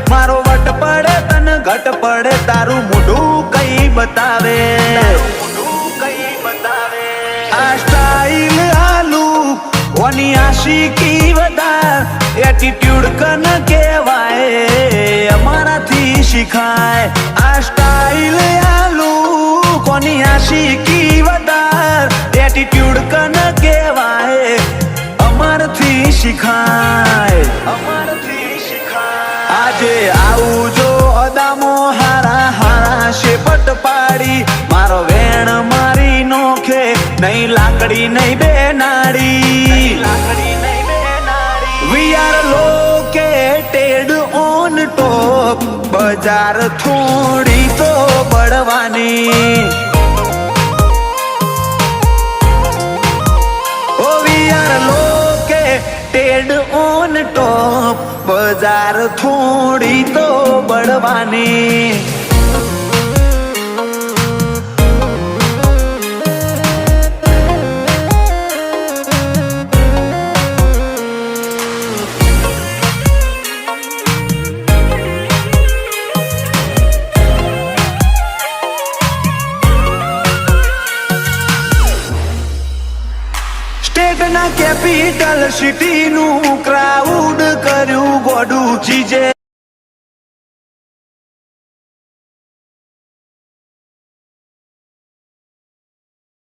મારો વટ પડે તને ઘટ પડે તારું મોઢું કઈ બતાવે આ સ્ટાઈલ આલુ ઓની આશિકી વધાર એટીટ્યુડ કન કહેવાય અમારાથી શીખાય આ સ્ટાઈલ આલુ કોની આશિકી વધાર એટીટ્યુડ કન કહેવાય અમારથી શીખાય આજે આવું જો અદામો હારા હારા શેપટ પાડી મારો વેણ મારી નોખે નહીં લાકડી નહીં બેનાડી we are located on top બજાર થોડી તો બળવાની ઓ we are located on top બજાર થોડી તો બળવાની સ્ટેટના કેપિટલ સિટીનું ક્રાઉડ